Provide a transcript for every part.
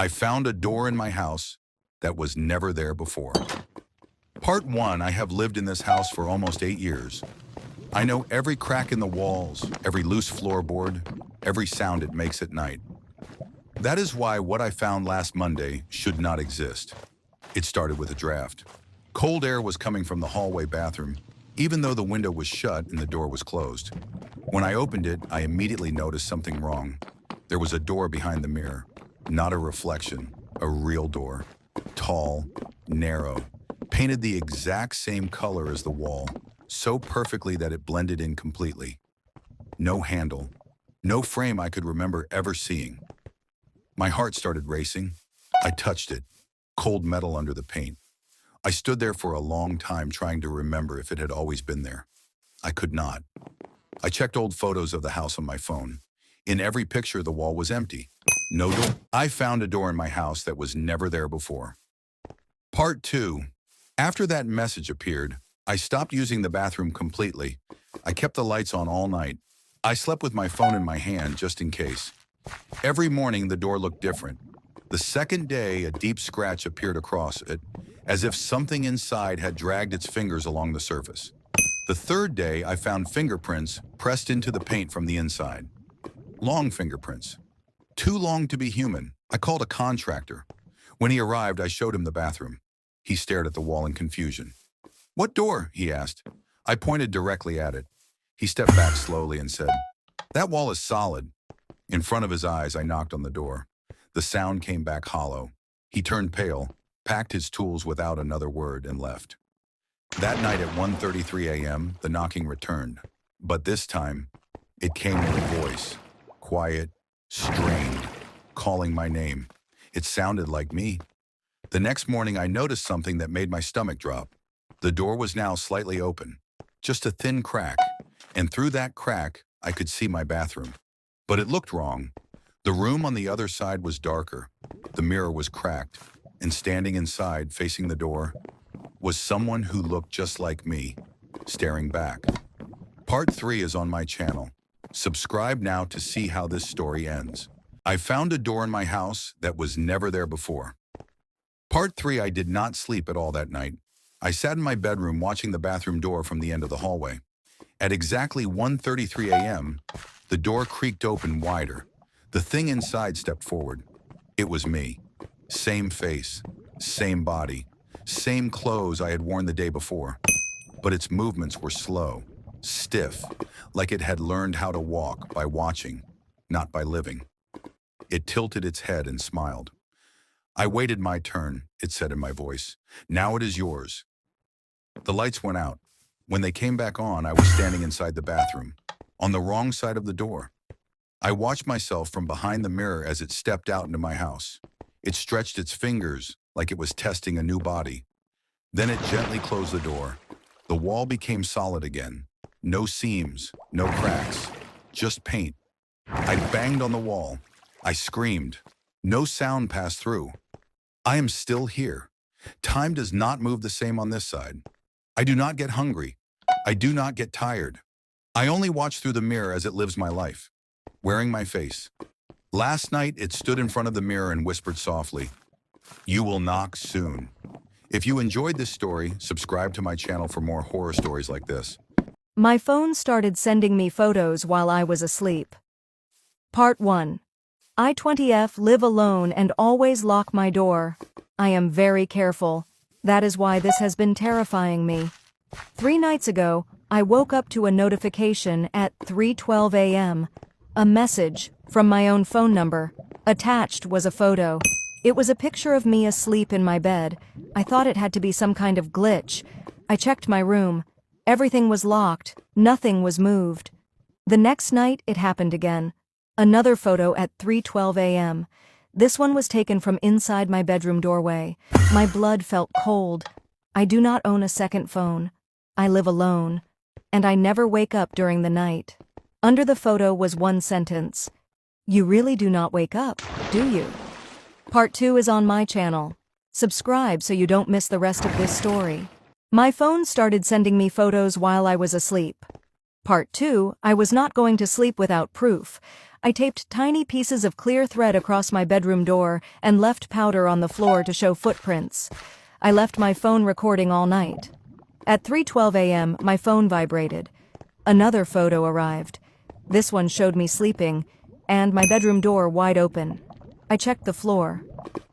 I found a door in my house that was never there before. Part 1. I have lived in this house for almost 8 years. I know every crack in the walls, every loose floorboard, every sound it makes at night. That is why what I found last Monday should not exist. It started with a draft. Cold air was coming from the hallway bathroom, even though the window was shut and the door was closed. When I opened it, I immediately noticed something wrong. There was a door behind the mirror, not a reflection, a real door. Tall, narrow, painted the exact same color as the wall, so perfectly that it blended in completely. No handle, no frame I could remember ever seeing. My heart started racing. I touched it, cold metal under the paint. I stood there for a long time trying to remember if it had always been there. I could not. I checked old photos of the house on my phone. In every picture, the wall was empty. No door. I found a door in my house that was never there before. Part 2. After that message appeared, I stopped using the bathroom completely. I kept the lights on all night. I slept with my phone in my hand just in case. Every morning, the door looked different. The second day, a deep scratch appeared across it, as if something inside had dragged its fingers along the surface. The third day, I found fingerprints pressed into the paint from the inside. Long fingerprints. Too long to be human. I called a contractor. When he arrived, I showed him the bathroom. He stared at the wall in confusion. "What door?" he asked. I pointed directly at it. He stepped back slowly and said, "That wall is solid." In front of his eyes, I knocked on the door. The sound came back hollow. He turned pale, packed his tools without another word, and left. That night at 1:33 a.m., the knocking returned. But this time, it came with a voice, quiet, strained, calling my name. It sounded like me. The next morning, I noticed something that made my stomach drop. The door was now slightly open, just a thin crack, and through that crack, I could see my bathroom. But it looked wrong. The room on the other side was darker. The mirror was cracked, and standing inside, facing the door, was someone who looked just like me, staring back. Part 3 is on my channel. Subscribe now to see how this story ends. I found a door in my house that was never there before. Part 3. I did not sleep at all that night. I sat in my bedroom watching the bathroom door from the end of the hallway. At exactly 1:33 a.m., the door creaked open wider. The thing inside stepped forward. It was me. Same face, same body, same clothes I had worn the day before. But its movements were slow, stiff, like it had learned how to walk by watching, not by living. It tilted its head and smiled. "I waited my turn," it said in my voice. "Now it is yours." The lights went out. When they came back on, I was standing inside the bathroom, on the wrong side of the door. I watched myself from behind the mirror as it stepped out into my house. It stretched its fingers like it was testing a new body. Then it gently closed the door. The wall became solid again. No seams, no cracks, just paint. I banged on the wall. I screamed. No sound passed through. I am still here. Time does not move the same on this side. I do not get hungry. I do not get tired. I only watch through the mirror as it lives my life, wearing my face. Last night, it stood in front of the mirror and whispered softly, "You will knock soon." If you enjoyed this story, subscribe to my channel for more horror stories like this. My phone started sending me photos while I was asleep. Part 1. I 20F live alone and always lock my door. I am very careful. That is why this has been terrifying me. 3 nights ago, I woke up to a notification at 3:12 a.m. A message from my own phone number. Attached was a photo. It was a picture of me asleep in my bed. I thought it had to be some kind of glitch. I checked my room. Everything was locked. Nothing was moved. The next night, it happened again. Another photo at 3:12 a.m. This one was taken from inside my bedroom doorway. My blood felt cold. I do not own a second phone. I live alone. And I never wake up during the night. Under the photo was one sentence. "You really do not wake up, do you?" Part 2 is on my channel. Subscribe so you don't miss the rest of this story. My phone started sending me photos while I was asleep. Part 2. I was not going to sleep without proof. I taped tiny pieces of clear thread across my bedroom door and left powder on the floor to show footprints. I left my phone recording all night. At 3:12 a.m., my phone vibrated. Another photo arrived. This one showed me sleeping, and my bedroom door wide open. I checked the floor.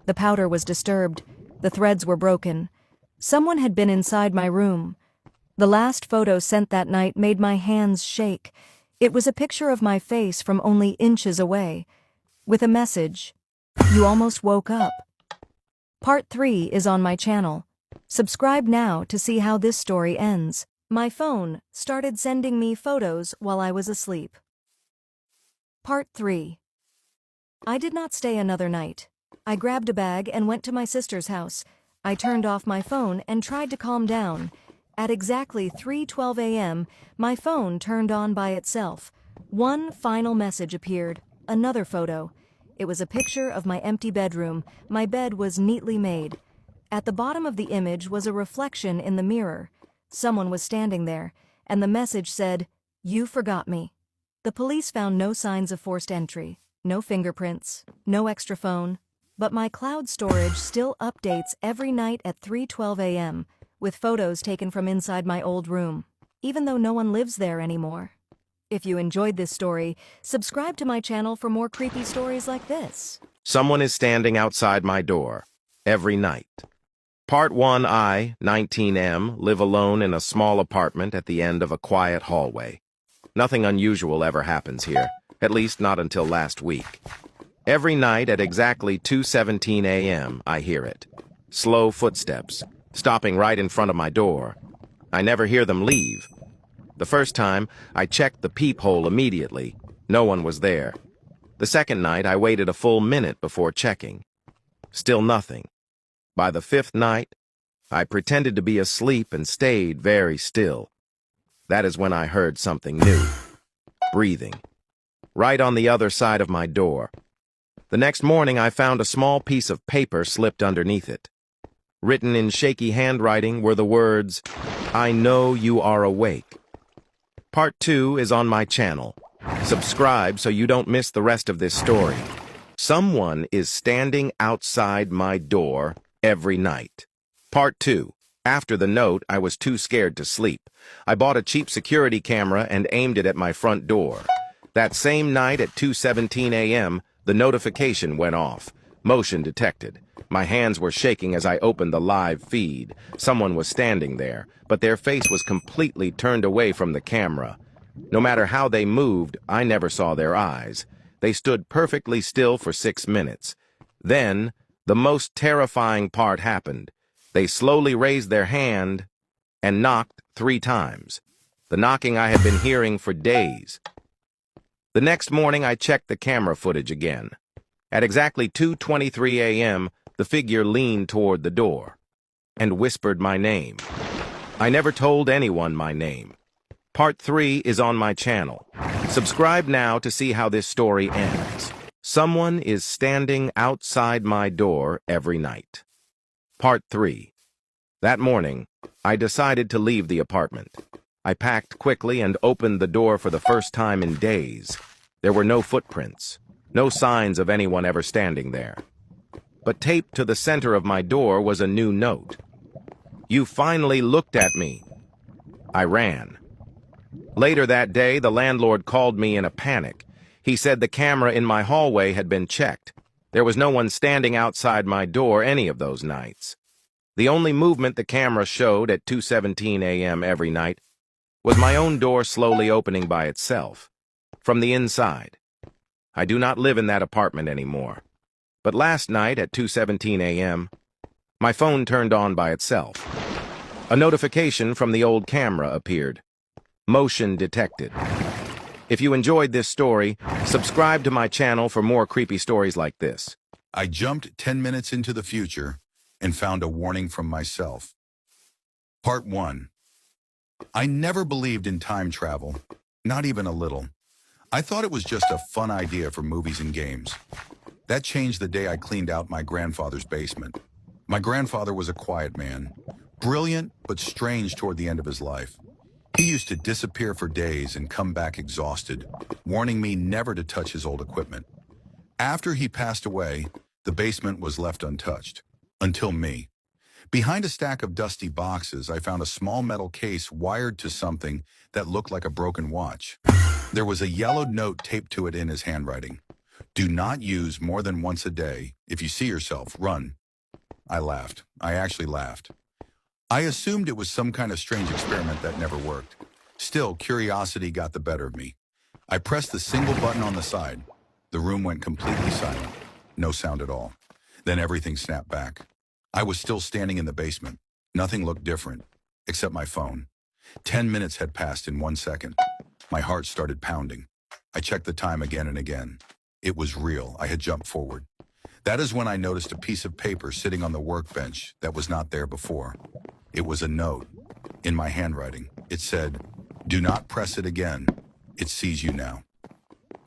The powder was disturbed. The threads were broken. Someone had been inside my room. The last photo sent that night made my hands shake. It was a picture of my face from only inches away, with a message, "You almost woke up." Part 3 is on my channel. Subscribe now to see how this story ends. My phone started sending me photos while I was asleep. Part 3. I did not stay another night. I grabbed a bag and went to my sister's house. I turned off my phone and tried to calm down. At exactly 3:12 a.m., my phone turned on by itself. One final message appeared, another photo. It was a picture of my empty bedroom. My bed was neatly made. At the bottom of the image was a reflection in the mirror. Someone was standing there, and the message said, "You forgot me." The police found no signs of forced entry, no fingerprints, no extra phone, but my cloud storage still updates every night at 3:12 a.m., with photos taken from inside my old room, even though no one lives there anymore. If you enjoyed this story, subscribe to my channel for more creepy stories like this. Someone is standing outside my door every night. Part 1. I, 19M, live alone in a small apartment at the end of a quiet hallway. Nothing unusual ever happens here, at least not until last week. Every night at exactly 2:17 a.m., I hear it. Slow footsteps, stopping right in front of my door. I never hear them leave. The first time, I checked the peephole immediately. No one was there. The second night, I waited a full minute before checking. Still nothing. By the fifth night, I pretended to be asleep and stayed very still. That is when I heard something new. Breathing. Right on the other side of my door. The next morning, I found a small piece of paper slipped underneath it. Written in shaky handwriting were the words, "I know you are awake." Part 2 is on my channel. Subscribe so you don't miss the rest of this story. Someone is standing outside my door every night. Part 2. After the note, I was too scared to sleep. I bought a cheap security camera and aimed it at my front door. That same night at 2:17 a.m., the notification went off. Motion detected. My hands were shaking as I opened the live feed. Someone was standing there, but their face was completely turned away from the camera. No matter how they moved, I never saw their eyes. They stood perfectly still for 6 minutes. Then, the most terrifying part happened. They slowly raised their hand and knocked 3 times. The knocking I had been hearing for days. The next morning, I checked the camera footage again. At exactly 2:23 a.m., the figure leaned toward the door and whispered my name. I never told anyone my name. Part 3 is on my channel. Subscribe now to see how this story ends. Someone is standing outside my door every night. Part 3. That morning, I decided to leave the apartment. I packed quickly and opened the door for the first time in days. There were no footprints, no signs of anyone ever standing there. But taped to the center of my door was a new note. "You finally looked at me." I ran. Later that day, the landlord called me in a panic. He said the camera in my hallway had been checked. There was no one standing outside my door any of those nights. The only movement the camera showed at 2:17 a.m. every night was my own door slowly opening by itself, from the inside. I do not live in that apartment anymore. But last night at 2:17 a.m., my phone turned on by itself. A notification from the old camera appeared. Motion detected. If you enjoyed this story, subscribe to my channel for more creepy stories like this. I jumped 10 minutes into the future and found a warning from myself. Part 1. I never believed in time travel, not even a little. I thought it was just a fun idea for movies and games. That changed the day I cleaned out my grandfather's basement. My grandfather was a quiet man, brilliant but strange toward the end of his life. He used to disappear for days and come back exhausted, warning me never to touch his old equipment. After he passed away, the basement was left untouched. Until me. Behind a stack of dusty boxes, I found a small metal case wired to something that looked like a broken watch. There was a yellowed note taped to it in his handwriting. Do not use more than once a day. If you see yourself, run. I laughed. I actually laughed. I assumed it was some kind of strange experiment that never worked. Still, curiosity got the better of me. I pressed the single button on the side. The room went completely silent. No sound at all. Then everything snapped back. I was still standing in the basement. Nothing looked different, except my phone. 10 minutes had passed in 1 second. My heart started pounding. I checked the time again and again. It was real. I had jumped forward. That is when I noticed a piece of paper sitting on the workbench that was not there before. It was a note. In my handwriting, it said, "Do not press it again. It sees you now."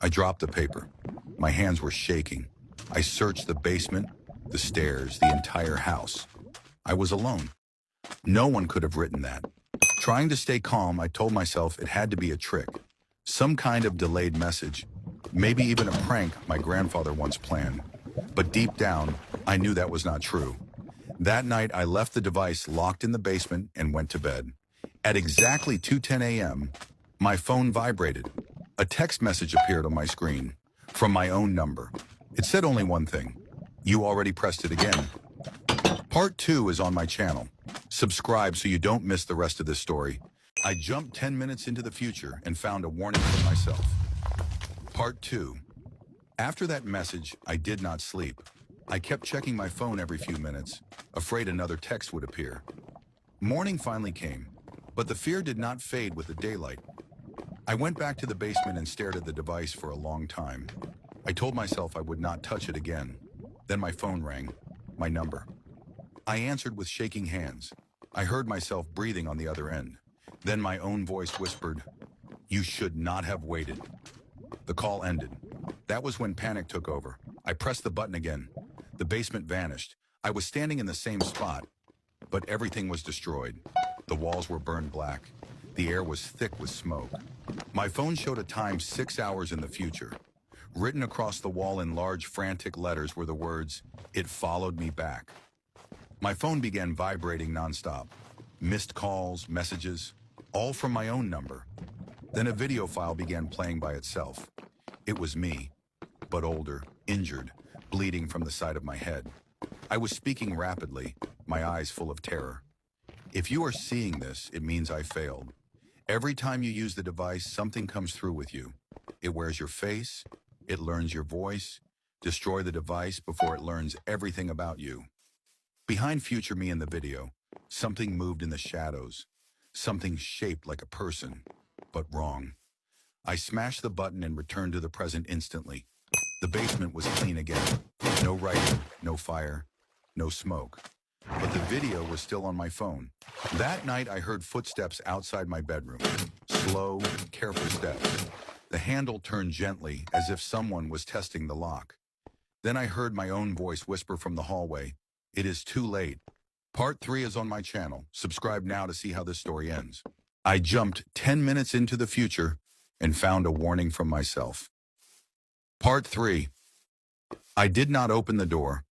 I dropped the paper. My hands were shaking. I searched the basement, the stairs, the entire house. I was alone. No one could have written that. Trying to stay calm, I told myself it had to be a trick. Some kind of delayed message. Maybe even a prank my grandfather once planned. But deep down, I knew that was not true. That night, I left the device locked in the basement and went to bed. At exactly 2:10 a.m., my phone vibrated. A text message appeared on my screen from my own number. It said only one thing. You already pressed it again. Part 2 is on my channel. Subscribe so you don't miss the rest of this story. I jumped 10 minutes into the future and found a warning for myself. Part 2. After that message, I did not sleep. I kept checking my phone every few minutes, afraid another text would appear. Morning finally came, but the fear did not fade with the daylight. I went back to the basement and stared at the device for a long time. I told myself I would not touch it again. Then my phone rang. My number. I answered with shaking hands. I heard myself breathing on the other end. Then my own voice whispered, "You should not have waited." The call ended. That was when panic took over. I pressed the button again. The basement vanished. I was standing in the same spot, but everything was destroyed. The walls were burned black. The air was thick with smoke. My phone showed a time 6 hours in the future. Written across the wall in large, frantic letters were the words, "It followed me back." My phone began vibrating nonstop. Missed calls, messages, all from my own number. Then a video file began playing by itself. It was me, but older, injured, bleeding from the side of my head. I was speaking rapidly, my eyes full of terror. If you are seeing this, it means I failed. Every time you use the device, something comes through with you. It wears your face, it learns your voice. Destroy the device before it learns everything about you. Behind future me in the video, something moved in the shadows. Something shaped like a person, but wrong. I smashed the button and returned to the present instantly. The basement was clean again. No writing, no fire, no smoke. But the video was still on my phone. That night I heard footsteps outside my bedroom. Slow, careful steps. The handle turned gently as if someone was testing the lock. Then I heard my own voice whisper from the hallway, "It is too late." Part 3 is on my channel. Subscribe now to see how this story ends. I jumped 10 minutes into the future and found a warning from myself. Part 3. I did not open the door.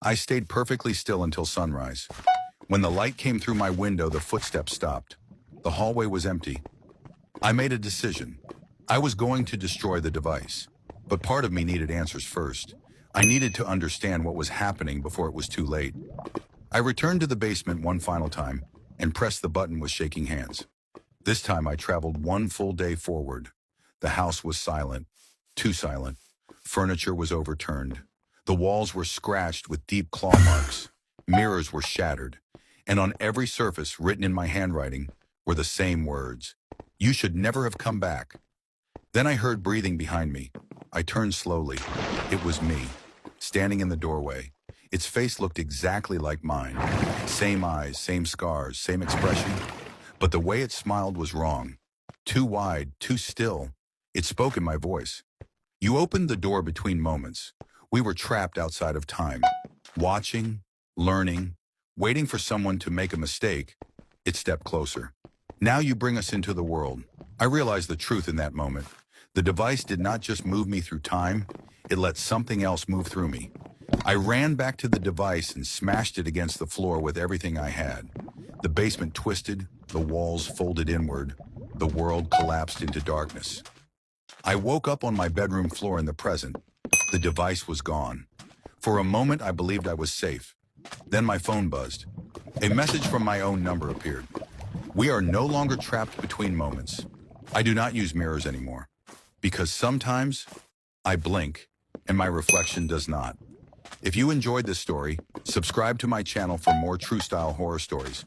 I stayed perfectly still until sunrise. When the light came through my window, the footsteps stopped. The hallway was empty. I made a decision. I was going to destroy the device, but part of me needed answers first. I needed to understand what was happening before it was too late. I returned to the basement one final time and pressed the button with shaking hands. This time I traveled one full day forward. The house was silent, too silent. Furniture was overturned. The walls were scratched with deep claw marks. Mirrors were shattered. And on every surface, written in my handwriting, were the same words. "You should never have come back." Then I heard breathing behind me. I turned slowly. It was me, standing in the doorway. Its face looked exactly like mine. Same eyes, same scars, same expression. But the way it smiled was wrong. Too wide, too still. It spoke in my voice. "You opened the door between moments. We were trapped outside of time. Watching, learning, waiting for someone to make a mistake." It stepped closer. Now you bring us into the world. I realized the truth in that moment. The device did not just move me through time, it let something else move through me. I ran back to the device and smashed it against the floor with everything I had. The basement twisted, the walls folded inward, the world collapsed into darkness. I woke up on my bedroom floor in the present. The device was gone. For a moment, I believed I was safe. Then my phone buzzed. A message from my own number appeared. We are no longer trapped between moments. I do not use mirrors anymore, because sometimes I blink and my reflection does not. If you enjoyed this story, subscribe to my channel for more true style horror stories.